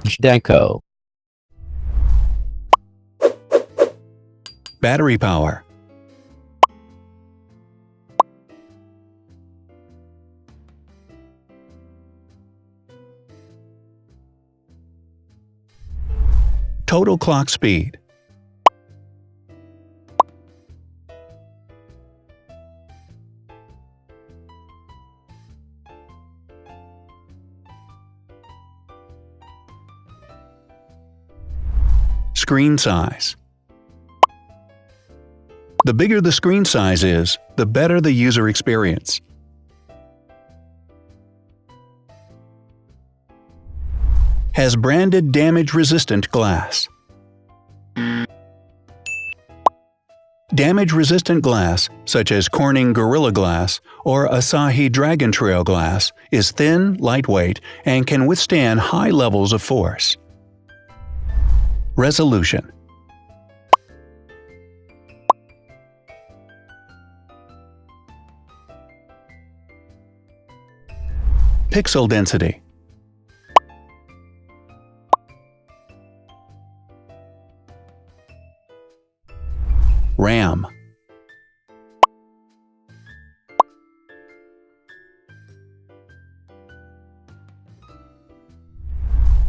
Zhdanko. Battery power. Total clock speed. Screen size. The bigger the screen size is, the better the user experience. Has branded damage-resistant glass. Damage-resistant glass, such as Corning Gorilla Glass or Asahi Dragon Trail Glass, is thin, lightweight, and can withstand high levels of force. Resolution. Pixel density. RAM.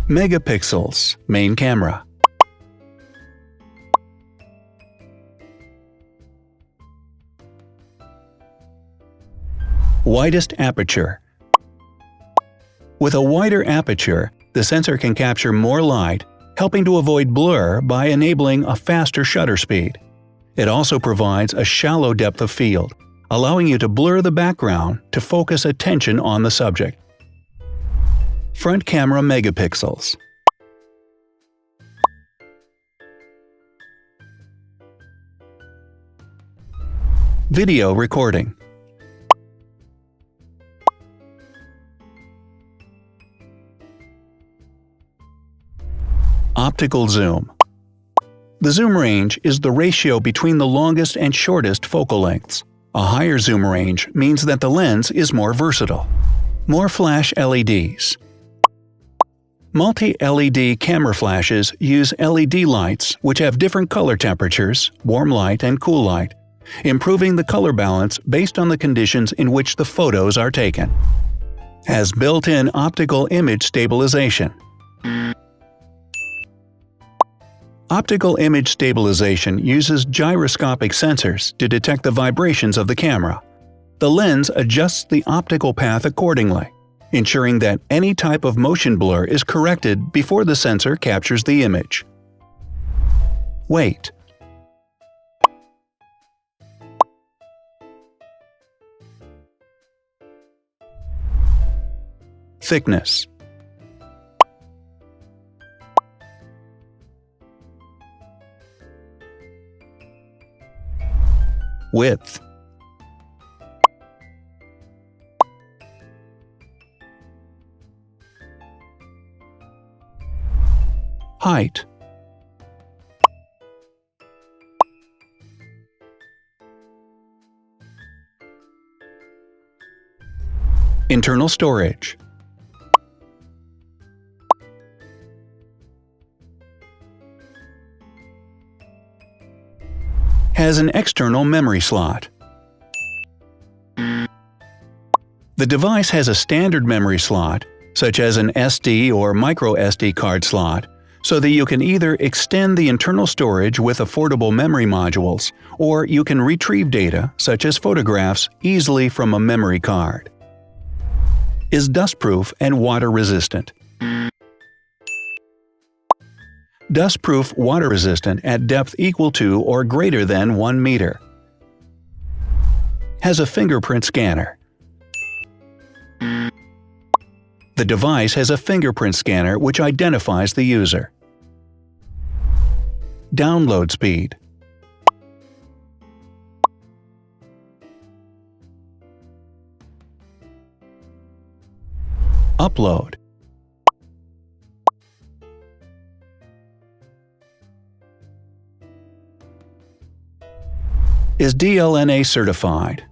Megapixels, main camera. Widest aperture. With a wider aperture, the sensor can capture more light, helping to avoid blur by enabling a faster shutter speed. It also provides a shallow depth of field, allowing you to blur the background to focus attention on the subject. Front camera megapixels. Video recording. Optical zoom. The zoom range is the ratio between the longest and shortest focal lengths. A higher zoom range means that the lens is more versatile. More flash LEDs. Multi-LED camera flashes use LED lights which have different color temperatures, warm light and cool light, improving the color balance based on the conditions in which the photos are taken. Has built-in optical image stabilization. Optical image stabilization uses gyroscopic sensors to detect the vibrations of the camera. The lens adjusts the optical path accordingly, ensuring that any type of motion blur is corrected before the sensor captures the image. Weight. Thickness. Width. Height. Internal storage. Has an external memory slot. The device has a standard memory slot, such as an SD or micro SD card slot, so that you can either extend the internal storage with affordable memory modules, or you can retrieve data, such as photographs, easily from a memory card. Is dustproof and water-resistant. Dustproof water-resistant at depth equal to or greater than 1 meter. Has a fingerprint scanner. The device has a fingerprint scanner which identifies the user. Download speed. Upload. Is DLNA certified.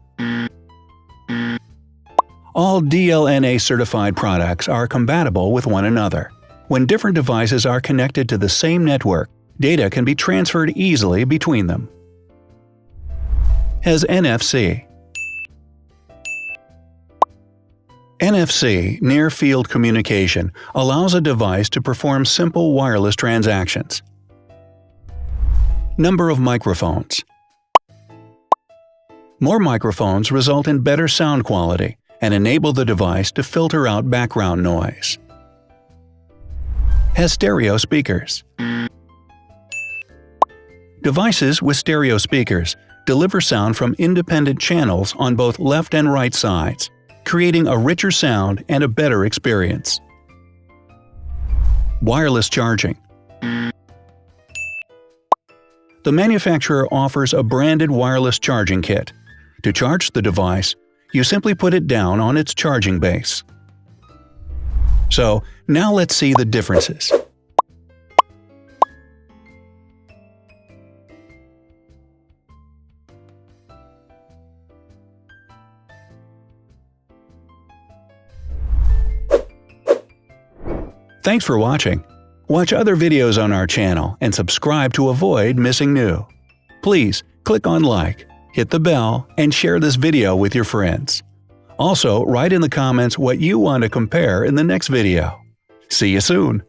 All DLNA certified products are compatible with one another. When different devices are connected to the same network, data can be transferred easily between them. Has NFC. NFC, near-field communication, allows a device to perform simple wireless transactions. Number of microphones. More microphones result in better sound quality and enable the device to filter out background noise. Has stereo speakers. Devices with stereo speakers deliver sound from independent channels on both left and right sides, creating a richer sound and a better experience. Wireless charging. The manufacturer offers a branded wireless charging kit. To charge the device, you simply put it down on its charging base. So, now let's see the differences. Thanks for watching. Watch other videos on our channel and subscribe to avoid missing new. Please click on like, hit the bell, and share this video with your friends. Also, write in the comments what you want to compare in the next video. See you soon!